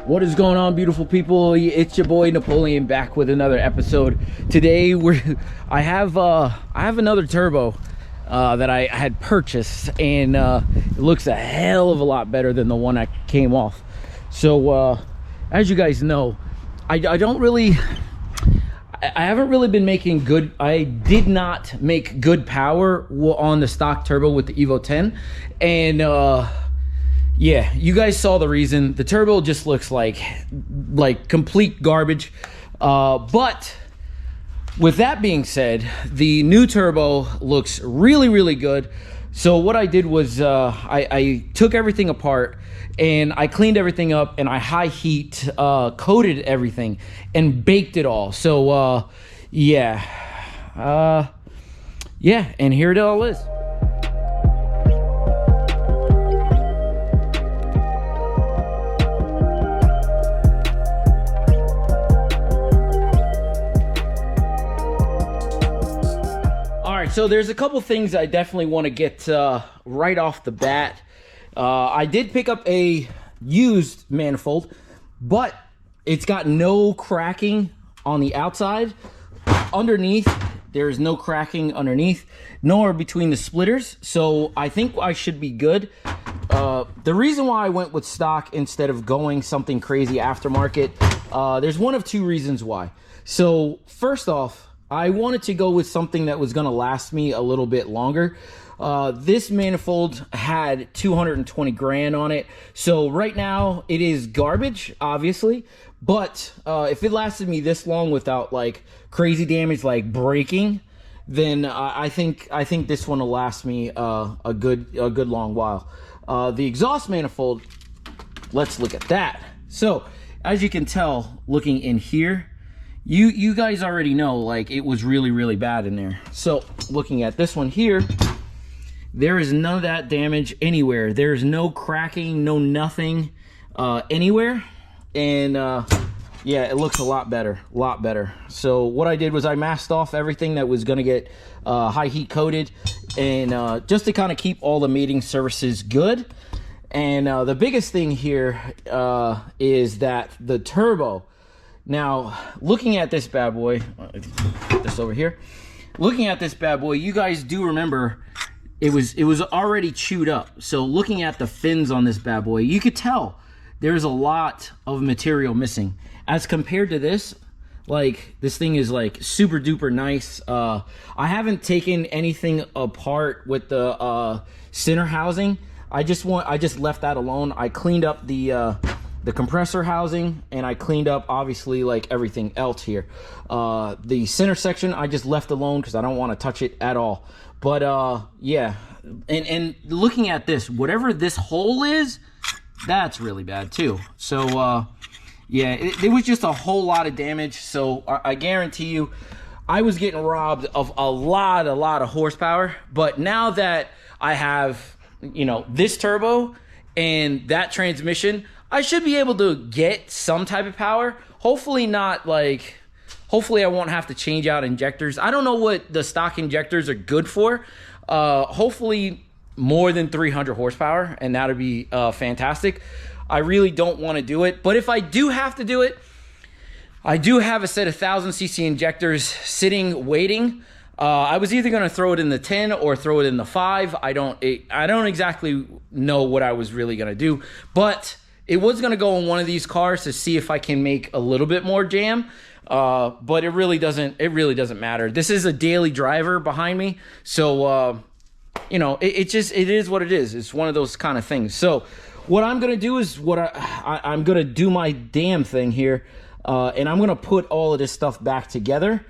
What is going on, beautiful people? It's your boy Napoleon back with another episode. Today I have another turbo that I had purchased, and it looks a hell of a lot better than the one that came off. So as you guys know, I haven't really been making good. I did not make good power on the stock turbo with the Evo 10, and yeah, you guys saw the reason. The turbo just looks like complete garbage. But with that being said, the new turbo looks really, really good. So what I did was I took everything apart and I cleaned everything up, and I high heat coated everything and baked it all. So yeah, and here it all is. So there's a couple things I definitely want to get right off the bat. I did pick up a used manifold, but it's got no cracking on the outside. Underneath, there's no cracking underneath, nor between the splitters. So I think I should be good. The reason why I went with stock instead of going something crazy aftermarket, there's one of two reasons why. So first off, I wanted to go with something that was going to last me a little bit longer. This manifold had 220 grand on it. So right now it is garbage, obviously. But if it lasted me this long without like crazy damage like breaking, then I think this one will last me a good long while. The exhaust manifold, let's look at that. So as you can tell, looking in here, you guys already know, like, it was really, really bad in there. So looking at this one here, there is none of that damage anywhere. There's no cracking, no nothing anywhere. And yeah, it looks a lot better, So what I did was I masked off everything that was gonna get high heat coated, and just to kind of keep all the mating surfaces good. And the biggest thing here is that the turbo. Now, looking at this bad boy, put this over here. Looking at this bad boy, you guys do remember it was already chewed up. So looking at the fins on this bad boy, you could tell there's a lot of material missing. As compared to this, like, this thing is like super duper nice. I haven't taken anything apart with the center housing. I just left that alone. I cleaned up the compressor housing, and I cleaned up obviously like everything else here. The center section I just left alone because I don't want to touch it at all. But yeah, and looking at this, whatever this hole is, that's really bad too. So yeah, it was just a whole lot of damage. So I guarantee you I was getting robbed of a lot of horsepower. But now that I have, you know, this turbo and that transmission, I should be able to get some type of power. Hopefully not like, hopefully I won't have to change out injectors. I don't know what the stock injectors are good for. Hopefully more than 300 horsepower, and that'd be fantastic. I really don't want to do it, but if I do have to do it, I do have a set of 1000cc injectors sitting waiting. I was either going to throw it in the 10 or throw it in the 5. I don't exactly know what I was really going to do, but it was going to go in one of these cars to see if I can make a little bit more jam. But it really doesn't matter. This is a daily driver behind me. So, you know, it is what it is. It's one of those kind of things. So what I'm going to do is I'm going to do my damn thing here. And I'm going to put all of this stuff back together.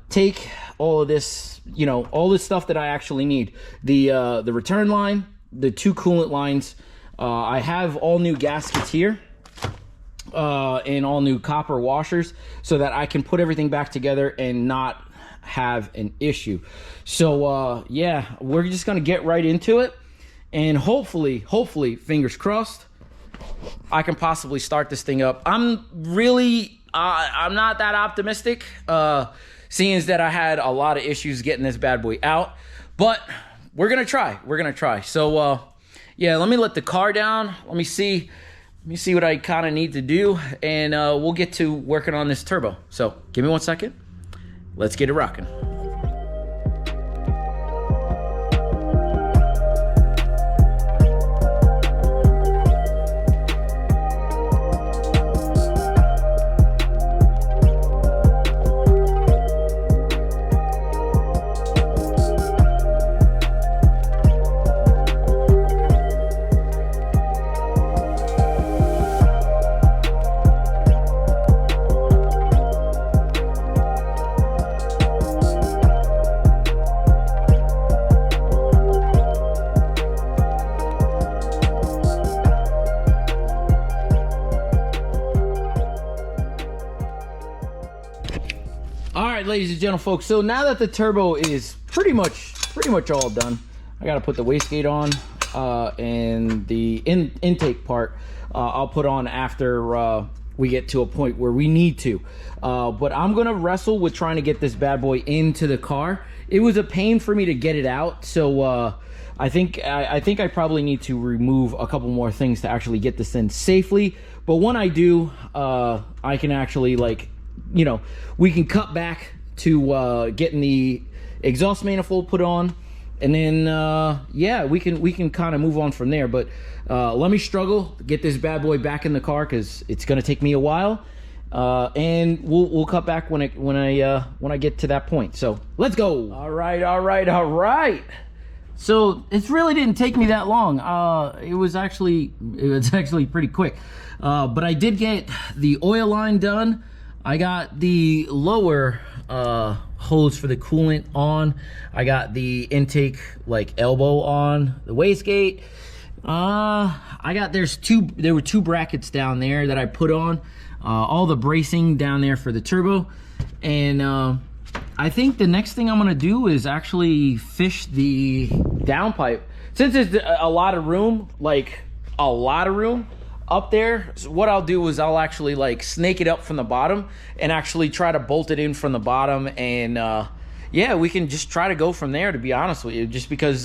Take all of this, you know, all this stuff that I actually need. The return line, the 2 coolant lines. I have all new gaskets here. And all new copper washers so that I can put everything back together and not have an issue. So yeah, we're just gonna get right into it, and hopefully fingers crossed, I can possibly start this thing up. I'm not that optimistic, seeing as that I had a lot of issues getting this bad boy out, but we're gonna try. So yeah, let me let the car down. Let me see. me see what I kind of need to do, and we'll get to working on this turbo. So give me 1 second. Let's get it rocking. Ladies and gentlemen, folks, so now that the turbo is pretty much all done, I gotta put the wastegate on, and the intake part I'll put on after we get to a point where we need to, but I'm gonna wrestle with trying to get this bad boy into the car. It was a pain for me to get it out, so I think I probably need to remove a couple more things to actually get this in safely. But when I do, I can actually, like, you know, we can cut back to getting the exhaust manifold put on, and then yeah, we can kind of move on from there. But let me struggle to get this bad boy back in the car, because it's gonna take me a while, and we'll cut back when I get to that point. So let's go. All right. So it really didn't take me that long. It was actually pretty quick, but I did get the oil line done. I got the lower hose for the coolant on. I got the intake, like, elbow on, the wastegate. There were two brackets down there that I put on, all the bracing down there for the turbo. And I think the next thing I'm gonna do is actually fish the downpipe. Since there's a lot of room, like a lot of room up there, so what I'll do is I'll actually, like, snake it up from the bottom and actually try to bolt it in from the bottom, and yeah, we can just try to go from there, to be honest with you, just because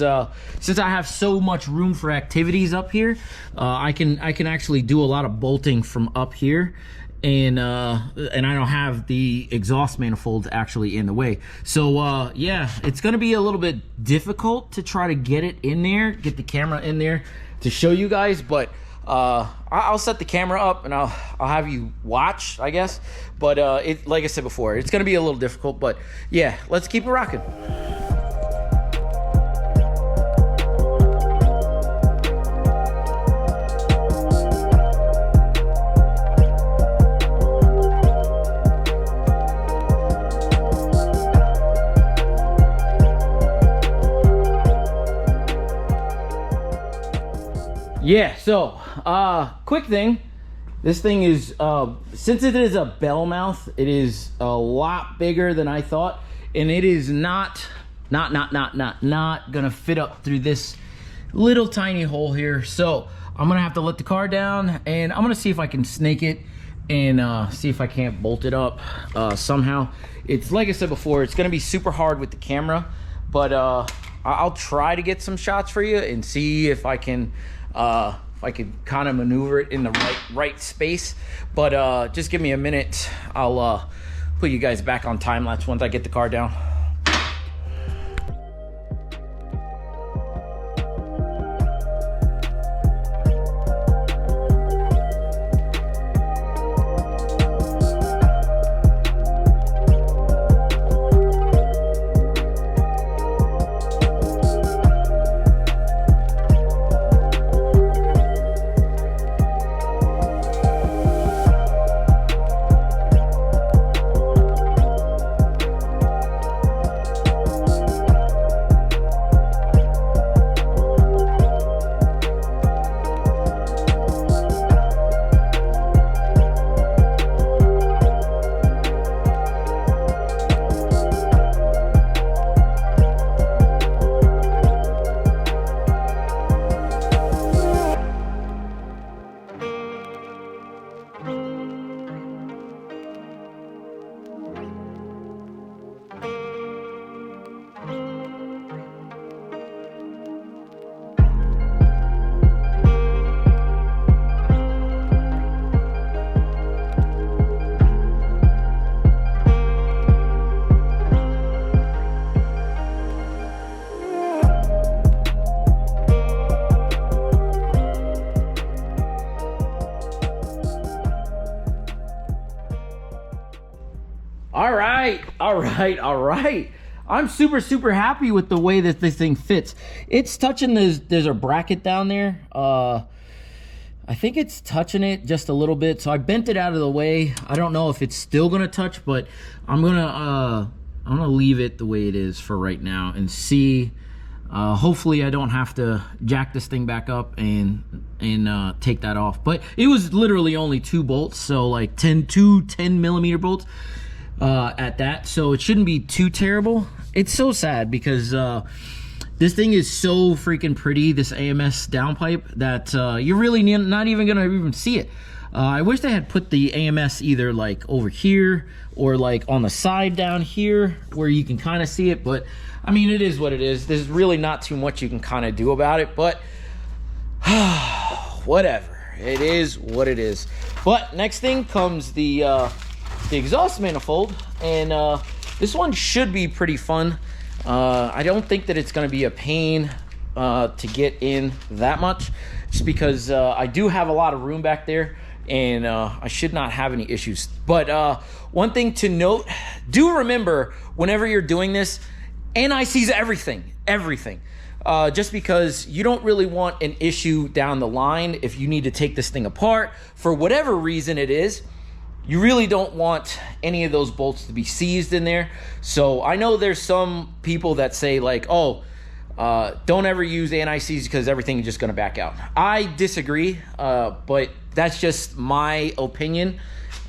since I have so much room for activities up here, I can actually do a lot of bolting from up here, and I don't have the exhaust manifold actually in the way. So yeah, it's gonna be a little bit difficult to try to get it in there, get the camera in there to show you guys, but I'll set the camera up and I'll have you watch, I guess. But like I said before, it's gonna be a little difficult, but yeah, let's keep it rocking. Yeah, so quick thing, this thing is since it is a bell mouth, it is a lot bigger than I thought, and it is not gonna fit up through this little tiny hole here. So I'm gonna have to let the car down, and I'm gonna see if I can snake it and see if I can't bolt it up somehow. It's, like I said before, it's gonna be super hard with the camera, but I'll try to get some shots for you and see if I can kind of maneuver it in the right space. But just give me a minute. I'll put you guys back on time lapse once I get the car down. All right, all right. I'm super happy with the way that this thing fits. It's touching this, there's a bracket down there. I think it's touching it just a little bit, so I bent it out of the way. I don't know if it's still gonna touch, but I'm gonna leave it the way it is for right now and see. Hopefully I don't have to jack this thing back up and take that off. But it was literally only 2 bolts, so like 10 millimeter bolts at that, so it shouldn't be too terrible. It's so sad because this thing is so freaking pretty, this AMS downpipe, that you're really not even gonna even see it. I wish they had put the AMS either like over here or like on the side down here where you can kind of see it, but I mean, it is what it is. There's really not too much you can kind of do about it, but whatever. It is what it is. But next thing comes the exhaust manifold, and this one should be pretty fun. I don't think that it's going to be a pain to get in that much, just because I do have a lot of room back there, and I should not have any issues. But one thing to note, do remember whenever you're doing this, NIC's everything. Just because you don't really want an issue down the line if you need to take this thing apart for whatever reason it is. You really don't want any of those bolts to be seized in there. So I know there's some people that say like, oh, don't ever use anti-seize because everything is just gonna back out. I disagree, but that's just my opinion.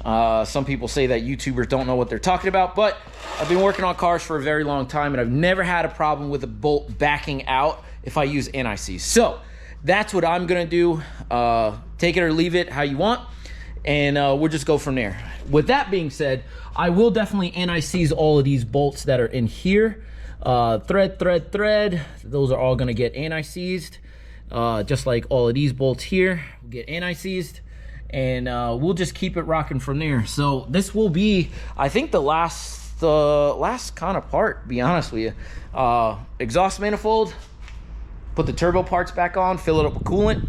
Some people say that YouTubers don't know what they're talking about, but I've been working on cars for a very long time and I've never had a problem with a bolt backing out if I use anti-seize. So that's what I'm gonna do. Take it or leave it how you want, and we'll just go from there. With that being said, I will definitely anti-seize all of these bolts that are in here. Thread. Those are all gonna get anti-seized. Just like all of these bolts here will get anti-seized. And we'll just keep it rocking from there. So this will be, I think, the last kind of part, to be honest with you. Exhaust manifold, put the turbo parts back on, fill it up with coolant,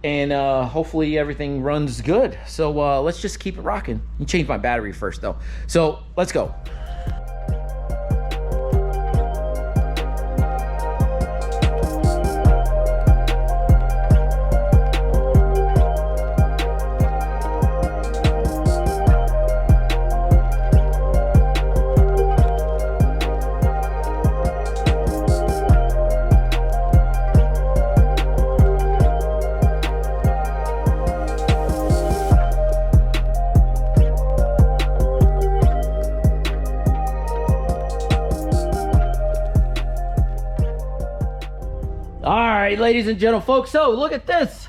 and hopefully everything runs good. So let's just keep it rocking. You change my battery first though. So let's go. Ladies and gentlemen, folks, so look at this.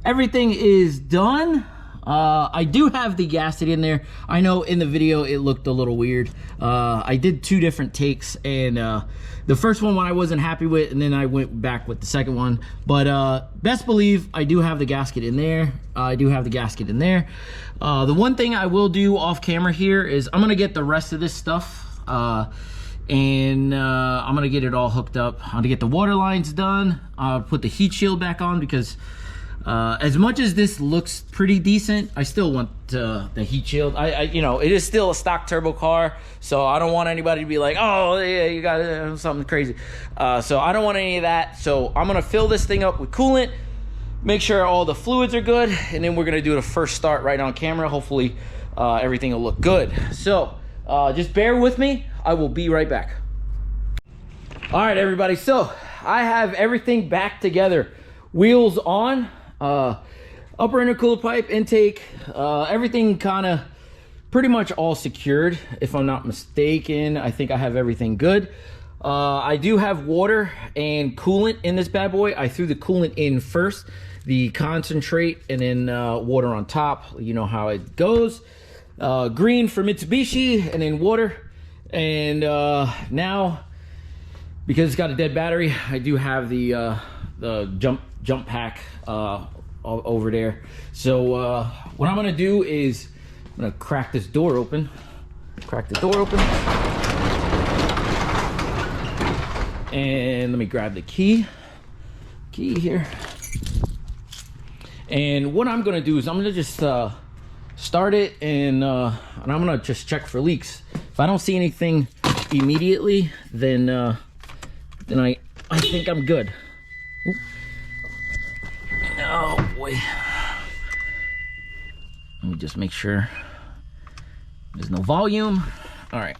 Everything is done. I do have the gasket in there. I know in the video it looked a little weird. I did 2 different takes, and the first one I wasn't happy with, and then I went back with the second one. But best believe I do have the gasket in there. The one thing I will do off camera here is I'm gonna get the rest of this stuff and I'm gonna get it all hooked up. I'm gonna get the water lines done. I'll put the heat shield back on because as much as this looks pretty decent, I still want the heat shield. You know, it is still a stock turbo car, so I don't want anybody to be like, oh yeah, you got something crazy. So I don't want any of that. So I'm gonna fill this thing up with coolant, make sure all the fluids are good, and then we're gonna do the first start right on camera. Hopefully everything will look good. So just bear with me. I will be right back. All right, everybody. So I have everything back together. Wheels on, upper intercooler pipe, intake, everything kind of pretty much all secured. If I'm not mistaken, I think I have everything good. I do have water and coolant in this bad boy. I threw the coolant in first, the concentrate, and then water on top. You know how it goes. Green for Mitsubishi, and then water. And now, because it's got a dead battery, I do have the jump pack over there. So what I'm gonna do is I'm gonna crack this door open. And let me grab the key here. And what I'm gonna do is I'm gonna just start it, and I'm gonna just check for leaks. If I don't see anything immediately, then I think I'm good. Oop. Oh boy. Let me just make sure there's no volume. All right.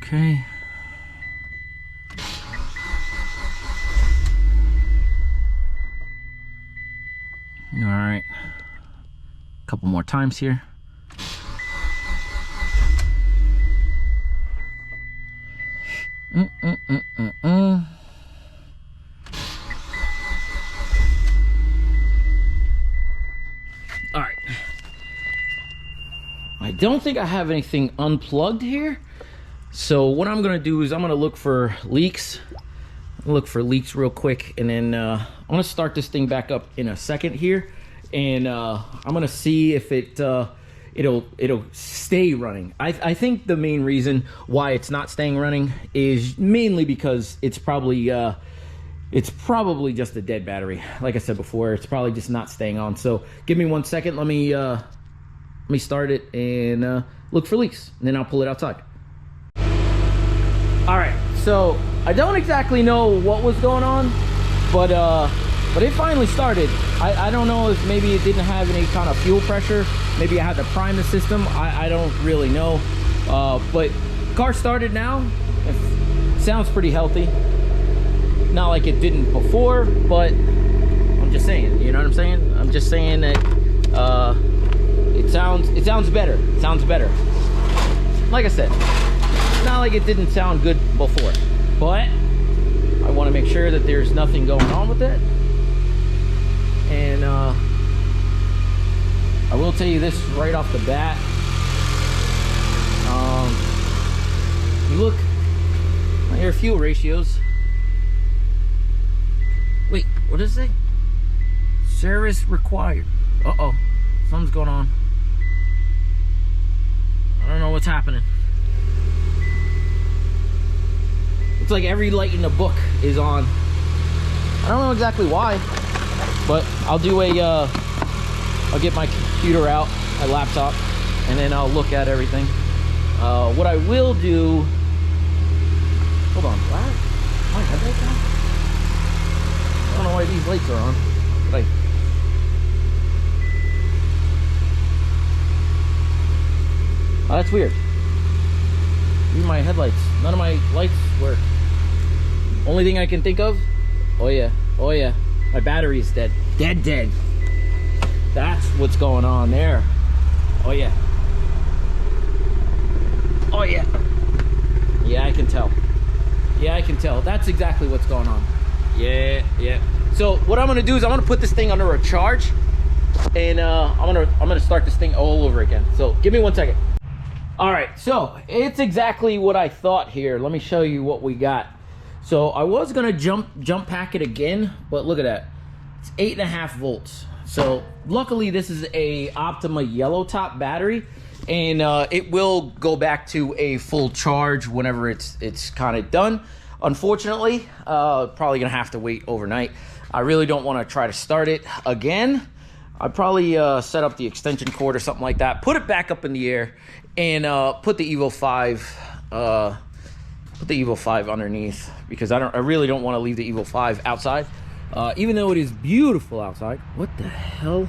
Okay. All right. A couple more times here. All right. I don't think I have anything unplugged here. So what I'm gonna do is I'm gonna look for leaks. Look for leaks real quick, and then I'm gonna start this thing back up in a second here, and I'm gonna see if it'll stay running. I think the main reason why it's not staying running is mainly because it's probably just a dead battery. Like I said before, it's probably just not staying on. So give me 1 second. Let me start it and look for leaks, and then I'll pull it outside. All right, so I don't exactly know what was going on, but it finally started. I don't know if maybe it didn't have any kind of fuel pressure. Maybe I had to prime the system. I don't really know. But car started now. It sounds pretty healthy. Not like it didn't before, but I'm just saying, you know what I'm saying? I'm just saying that it sounds better. It sounds better. Like I said, not like it didn't sound good before, but I want to make sure that there's nothing going on with it. And I will tell you this right off the bat. You look at your fuel ratios. Wait, what does it say? Service required. Uh-oh, something's going on. I don't know what's happening. Looks like every light in the book is on. I don't know exactly why, but I'll do I'll get my computer out, my laptop, and then I'll look at everything. What I will do, hold on, what? My headlights on? I don't know why these lights are on, but oh, that's weird. Even my headlights, none of my lights work. Only thing I can think of, oh yeah, my battery is dead. Dead. That's what's going on there. Oh yeah. Yeah, I can tell. That's exactly what's going on. Yeah. So what I'm gonna do is I'm gonna put this thing under a charge, and I'm gonna start this thing all over again. So give me 1 second. All right, so it's exactly what I thought here. Let me show you what we got. So I was gonna jump pack it again, but look at that. It's 8.5 volts. So luckily this is a Optima yellow top battery, and it will go back to a full charge whenever it's kind of done. Unfortunately, probably gonna have to wait overnight. I really don't want to try to start it again. I'd probably set up the extension cord or something like that, put it back up in the air, and put the Evo 5 underneath, because I really don't want to leave the Evo 5 outside, even though it is beautiful outside. What the hell?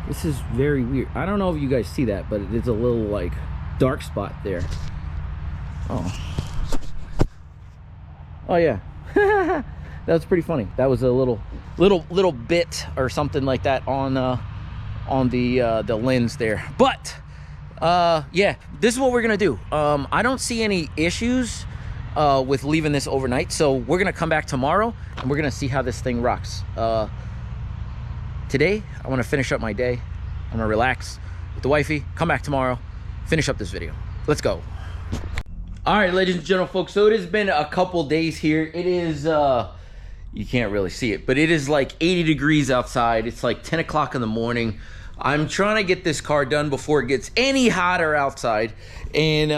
This is very weird. I don't know if you guys see that, but it's a little like dark spot there. Oh yeah. That was pretty funny. That was a little bit or something like that on the lens there. But yeah, this is what we're gonna do. I don't see any issues with leaving this overnight, so we're gonna come back tomorrow and we're gonna see how this thing rocks. Today I want to finish up my day. I'm gonna relax with the wifey, come back tomorrow, finish up this video. Let's go. All right, ladies and gentlemen, folks, so it has been a couple days here. It is you can't really see it, but it is like 80 degrees outside. It's like 10 o'clock in the morning. I'm trying to get this car done before it gets any hotter outside. And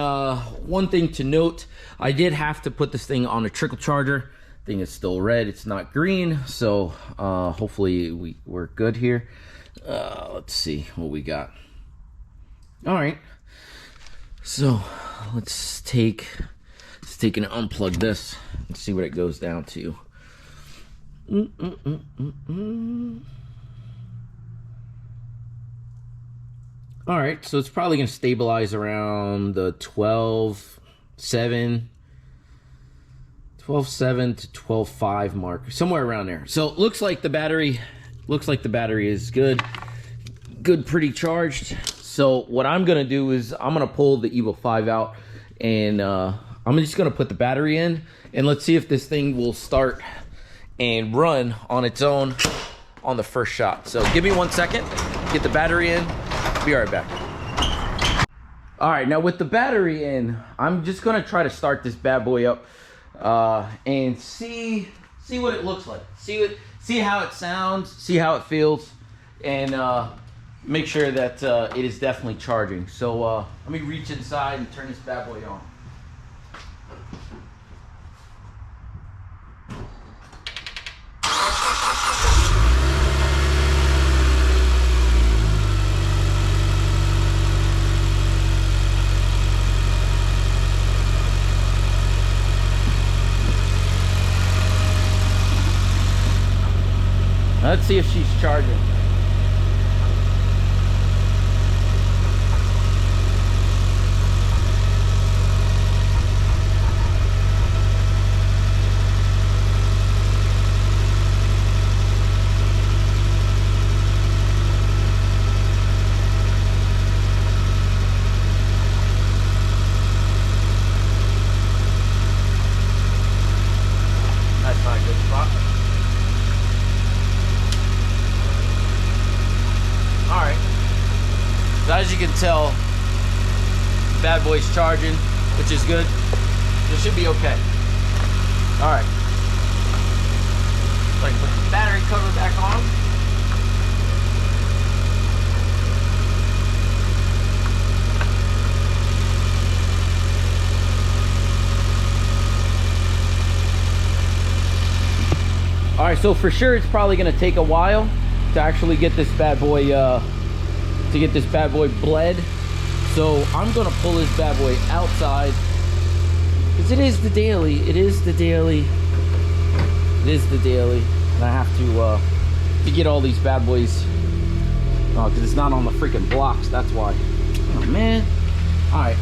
one thing to note, I did have to put this thing on a trickle charger. Thing is still red, it's not green, so hopefully we're good here. Let's see what we got. All right, so let's take and unplug this and see what it goes down to. All right, so it's probably gonna stabilize around the 12.7 to 12.5 mark, somewhere around there. So it looks like the battery is good, pretty charged. So what I'm gonna do is I'm gonna pull the Evo 5 out, and I'm just gonna put the battery in, and let's see if this thing will start and run on its own on the first shot. So give me 1 second, get the battery in, be right back. All right, now with the battery in, I'm just gonna try to start this bad boy up and see what it looks like. See how it sounds, see how it feels, and make sure that it is definitely charging. So let me reach inside and turn this bad boy on. Let's see if she's charging. That's not a good spot. Alright, so as you can tell, bad boy's charging, which is good. It should be okay. Alright, so I can put the battery cover back on. Alright, so for sure it's probably going to take a while to actually get this bad boy bled. So I'm gonna pull this bad boy outside, because it is the daily, and I have to get all these bad boys, because it's not on the freaking blocks, that's why. Oh man. All right,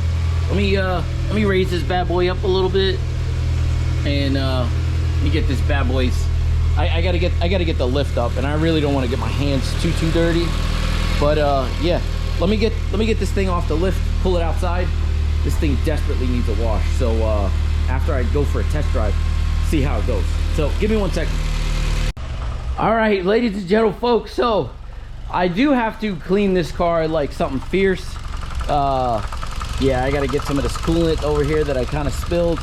let me raise this bad boy up a little bit, and let me get this bad boy's. I gotta get the lift up, and I really don't want to get my hands too dirty. But yeah, let me get this thing off the lift, pull it outside. This thing desperately needs a wash. So after I go for a test drive, see how it goes. So give me 1 second. All right, ladies and gentlemen, folks. So I do have to clean this car like something fierce. Yeah, I gotta get some of this coolant over here that I kind of spilled.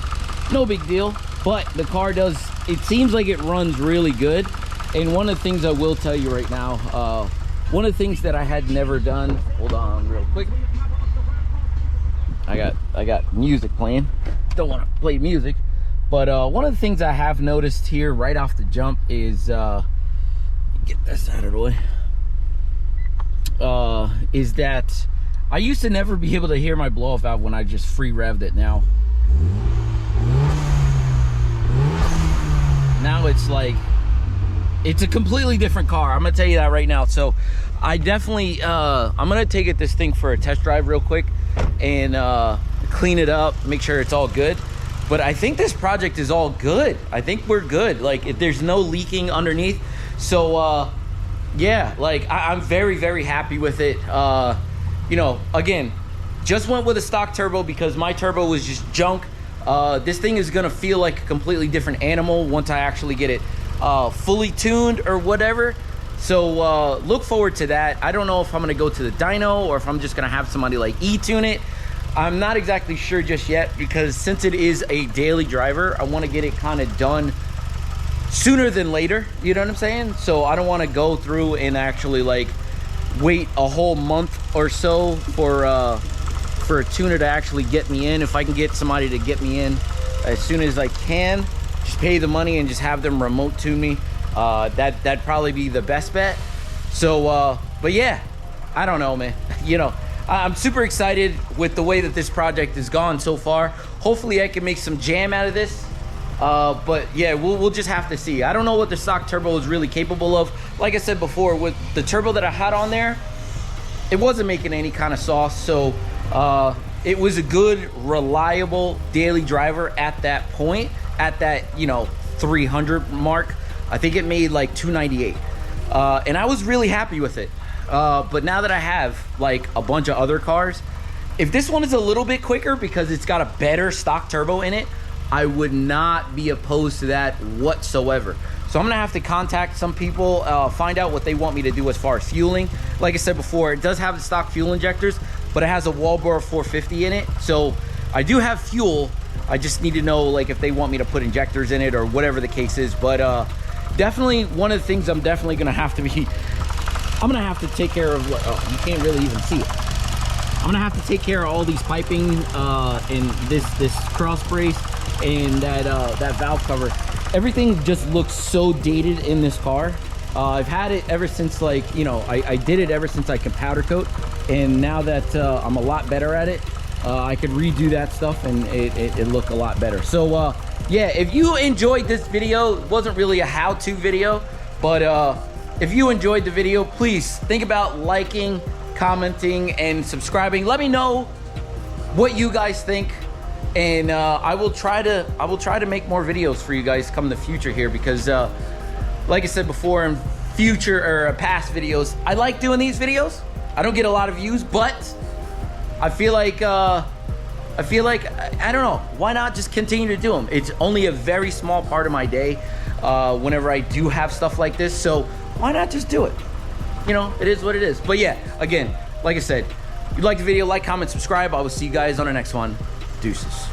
No big deal. But the car does, it seems like it runs really good. And one of the things I will tell you right now, one of the things that I had never done, hold on real quick. I got music playing. Don't want to play music. But one of the things I have noticed here right off the jump is, get this out of the way, is that I used to never be able to hear my blow-off valve when I just free revved it. Now it's like, it's a completely different car. I'm gonna tell you that right now. So I definitely I'm gonna take this thing for a test drive real quick and clean it up, make sure it's all good. But I think this project is all good. I think we're good. Like, there's no leaking underneath. So yeah, like I'm very happy with it. You know, again, just went with a stock turbo because my turbo was just junk. This thing is gonna feel like a completely different animal once I actually get it fully tuned or whatever. So look forward to that. I don't know if I'm gonna go to the dyno or if I'm just gonna have somebody like e-tune it. I'm not exactly sure just yet, because since it is a daily driver, I want to get it kind of done sooner than later. You know what I'm saying? So I don't want to go through and actually like wait a whole month or so for a tuner to actually get me in. If I can get somebody to get me in as soon as I can, just pay the money and just have them remote tune me, that'd probably be the best bet. So but But yeah, I don't know, man. You know, I'm super excited with the way that this project has gone so far. Hopefully I can make some jam out of this. But yeah, we'll just have to see. I don't know what the stock turbo is really capable of. Like I said before, with the turbo that I had on there, it wasn't making any kind of sauce. So it was a good, reliable daily driver at that point, at that, you know, 300 mark. I think it made like 298. And I was really happy with it. But now that I have like a bunch of other cars, if this one is a little bit quicker because it's got a better stock turbo in it, I would not be opposed to that whatsoever. So I'm gonna have to contact some people, find out what they want me to do as far as fueling. Like I said before, it does have the stock fuel injectors, but it has a Walboro 450 in it. So I do have fuel. I just need to know like if they want me to put injectors in it or whatever the case is. But definitely one of the things I'm definitely gonna have to be, I'm gonna have to take care of, oh, you can't really even see it. I'm gonna have to take care of all these piping and this cross brace and that valve cover. Everything just looks so dated in this car. I've had it ever since, like, you know, I did it ever since I could powder coat, and now that I'm a lot better at it, I could redo that stuff and it look a lot better. So yeah, if you enjoyed this video, it wasn't really a how-to video, but if you enjoyed the video, please think about liking, commenting, and subscribing. Let me know what you guys think, and I will try to make more videos for you guys come in the future here, because like I said before, in future or past videos, I like doing these videos. I don't get a lot of views, but I feel like I don't know, why not just continue to do them? It's only a very small part of my day whenever I do have stuff like this, so why not just do it? You know, it is what it is. But yeah, again, like I said, if you like the video, like, comment, subscribe. I will see you guys on the next one. Deuces.